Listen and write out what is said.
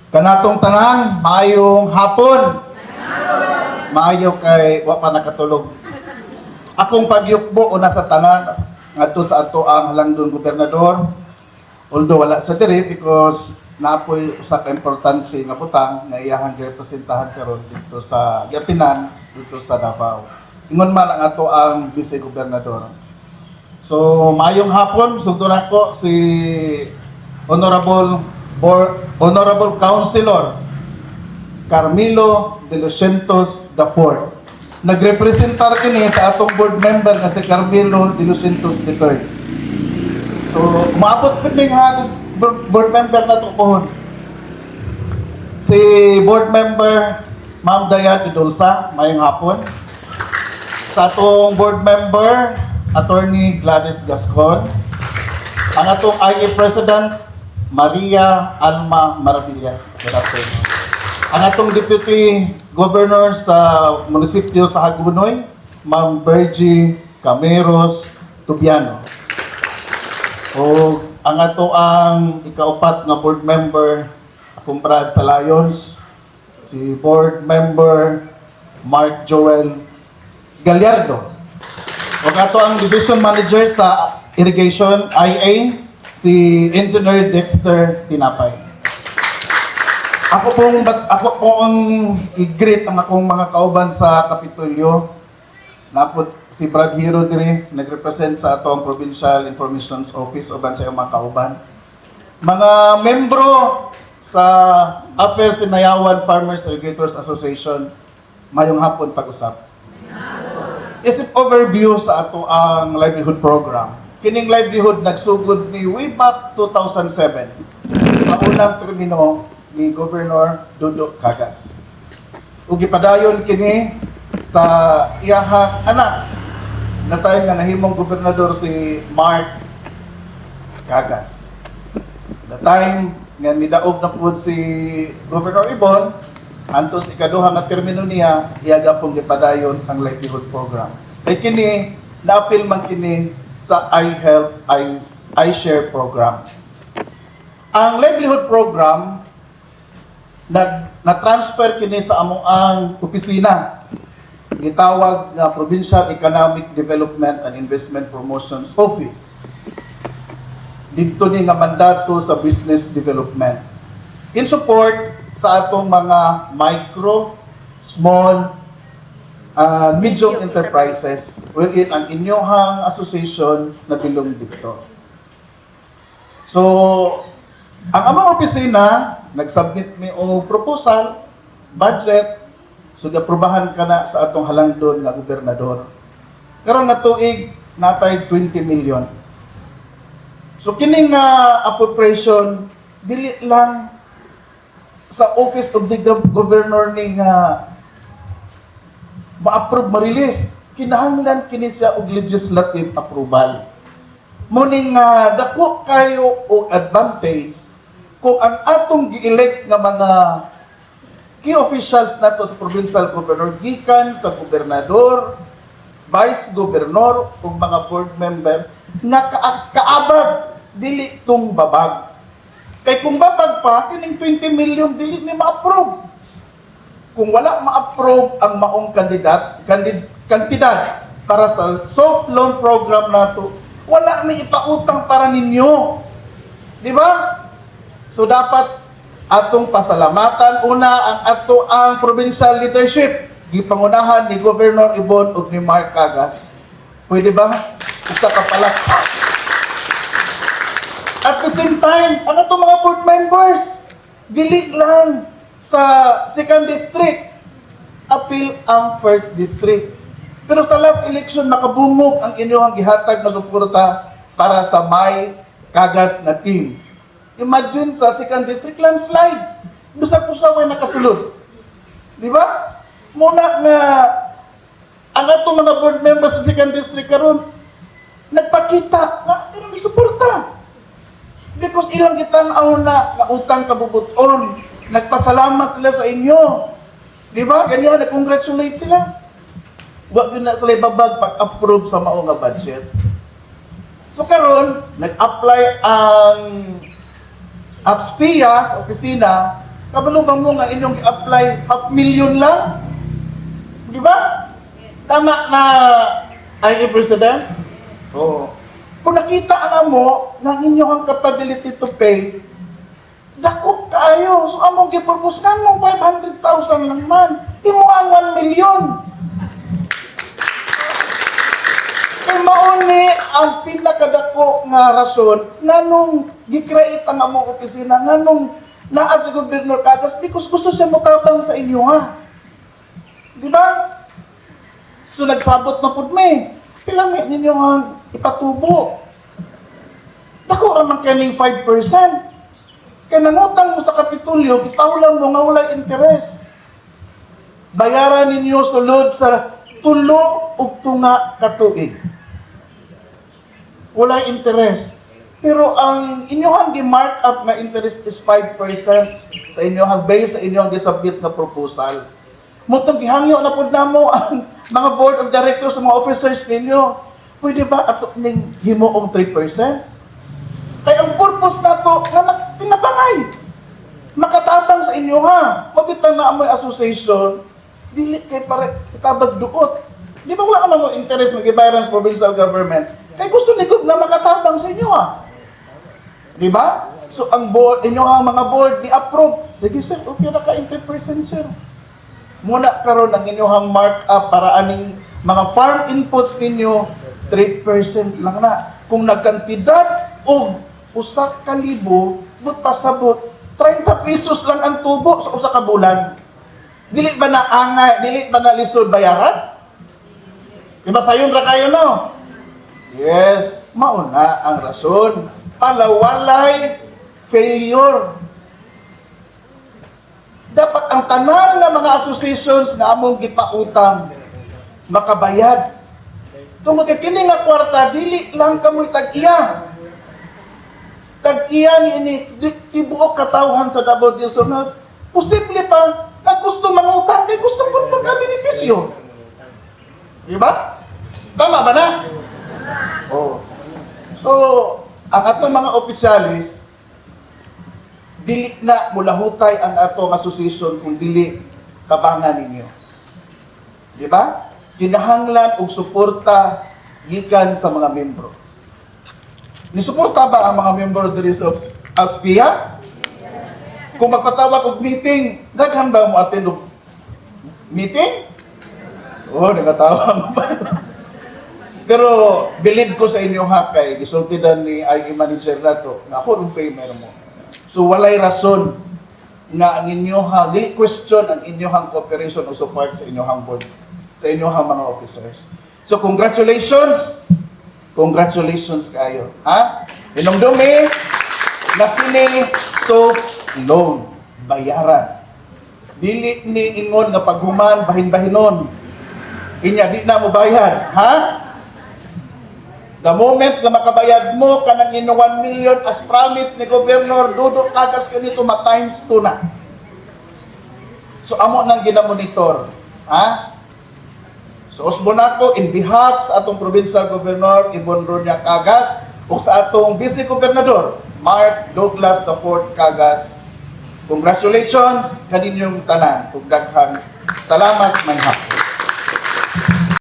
Kanatong tanan, maayong hapon. Maayo kay wa pa nakatulog. Akong pagyukbo una sa tanan ngadto sa ato ang halangdon gobernador. Although wala sa diri because naapoy usa ka importante nga butang nga iyahang girepresentahan karon dito sa Giatinan, dito sa Davao. Ingon man ang ato ang vice gobernador. So maayong hapon sugdo nako si Honorable Councilor Carmelo De Los Santos IV. Nagrepresentar kini sa atong board member nga si Carmelo De Los Santos III. So, umaabot po ning board member na ito pohon. Si board member Ma'am Dayan Idulsa, mayong hapon. Sa atong board member, Attorney Gladys Gascon. Ang atong IE President, Maria Alma Maravillas. Good afternoon. Ang atong Deputy Governor sa munisipyo sa Hagonoy, Ma'am Bergie Cameros Tubiano. O ang ato ang ikaupat nga board member, akong brad sa Lions, si board member Mark Joel Gallardo. O ato ang division manager sa irrigation IA, si Engineer Dexter Tinapay. Ako po ang i-greet ang akong mga kauban sa Kapitolyo. Napot si Brad Hero diri nagrepresent sa atong Provincial Information Office uban sa iyong mga kauban. Mga membro sa Upper Sinayawan Farmers Irrigators Association, mayong hapon pag-usap. Isip overview sa ato ang livelihood program. Kining livelihood nagsugod ni way back 2007 sa unang termino ni Governor Dudok Cagas. Ug gipadayon kini sa iyahang anak na time nga nahimong gobernador si Mark Cagas. The time nga nidaog na pud si Governor Ibon antos ikaduha nga termino niya iyaga pong gipadayon ang livelihood program. Kay kini naapil man kini sa iHelp, iShare program. Ang livelihood program na-transfer kini sa among ang opisina. Gitawag nga Provincial Economic Development and Investment Promotions Office. Dito ni nga mandato sa business development. In support sa atong mga micro, small, medium enterprises wherein ang inyohang association na bilong dito. So, ang among opisina, nag-submit mi o proposal, budget, so aprubahan ka na sa atong halangdon nga gobernador. Karon nga tuig, natay 20 million. So, kining appropriation, dili lang sa Office of the Governor ni nga ma-approve, ma-release. Kinahanglan kini siya og legislative approval. Muning dako kayo og advantage kung ang atong gi-elect nga mga key officials nato sa provincial governor gikan sa gobernador, vice governor ug mga board member nga kaabag dili tong babag. Kay kung babag pa kining 20 million dili ni ma-approve. Kung wala ma-approve ang maong kandidat para sa soft loan program nato, wala may ipautang para ninyo. Di ba? So dapat atong pasalamatan una ang ato ang provincial leadership gipangunahan ni Governor Ibon ug ni Mark Cagas. Pwede ba? Isa ka pala. At the same time, ang atong mga board members, dili lang sa 2nd district, appeal ang 1st district. Pero sa last election, makabungog ang inyong gihatag na suporta para sa may Cagas na team. Imagine sa 2nd district landslide. Busa-busa way nakasulod. Di ba? Muna nga, ang atong mga board members sa 2nd district karon nagpakita na ilang suporta. Because ilang gitanaw na utang kabubuton, nagpasalamat sila sa inyo. Di ba? Ganyan, nag-congratulate sila. Huwag yun na sila babag pag-approve sa mao nga budget. So karon nag-apply ang APSPIA sa opisina Kabalubang mo nga inyong i-apply 500,000 lang. Di ba? Tama na IE President? Oo. Kung nakita ang mo ng inyong capability to pay, dako kayo. So among gipurpose nga mong 500,000 lang man. Imo ang 1 million. Kaya mauni ang pinakadako nga rason nganong gi-create ang among opisina, nganong naa si Gobernador Cagas because gusto siya motabang sa inyo ha. Di ba? So nagsabot na pud may. Pila ninyo ang ipatubo. Dako ra man kaning 5%. Kaya nangutang mo sa Kapitulyo, bitaw lang mo nga wala interes. Bayaran ninyo sulod sa 3 ug 2 ka tuig. Wala interes. Pero ang inyong gi-mark up na interest is 5% sa inyong based sa inyong gisubmit na proposal. Mutong gihangyo na pud namo ang mga board of directors sa mga officers ninyo. Pwede ba ato ning himuong 3%? Kaya ang purpose nato nga tinapangay. Makatabang sa inyo ha. Mabitang na amoy association, dili kay para itabag duot. Di ba wala naman mo interest ng ibayaran sa provincial government? Kaya gusto ni God na makatabang sa inyo ha. Di ba? So ang board, inyo ang mga board ni-approve. Sige sir, okay na ka 3% sir. Muna karon ang inyong markup para aning mga farm inputs ninyo 3% lang na. Kung nagkantidad og 1,000 but pasabot 30 pesos lang ang tubo sa usa ka bulan. Dili ba na angay, dili ba na lisod bayaran? Diba sayon ra kayo no? Yes, mauna ang rason para walay failure. Dapat ang tanan nga mga associations nga among gipautang makabayad. Tungod kay kini nga kwarta dili lang kamoy tag-iya. Tag-iya ni tibuok katawhan sa Davao del Sur na posible pa na gusto mangutang kay gusto pud magka-benepisyo. Di ba? Tama ba na? Oh. So, ang atong mga opisyalis dili na mulahutay ang atong association kung dili kabangan ninyo. Di ba? Kinahanglan og suporta gikan sa mga membro. Nisuporta ba ang mga membro diri sa ASPIA? Kung magpatawag og meeting, daghan ba mo attend og meeting? Oh, nagatawa mo ba? Pero believe ko sa inyo ha kay gisultidan ni IE manager nato nga ako ring famer mo. So walay rason nga ang inyohang dili question ang inyohang cooperation o support sa inyohang board, sa inyohang mga officers. So congratulations. Congratulations kayo, ha? Inumdumi na kini soft loan, bayaran. Dili ni ingon nga paghuman bahin-bahinon. Inya di na mo bayad, ha? The moment nga makabayad mo kanang inyong 1 million as promised ni Governor Dodo Cagas kanito ma-times 2 na. So amo nang ginamonitor, ha? So usbon ako in behalf sa atong provincial governor Ibon Ronya Cagas o sa atong vice gobernador Mark Douglas IV Cagas. Congratulations kaninyong tanan. Tugdaghang salamat man hapon.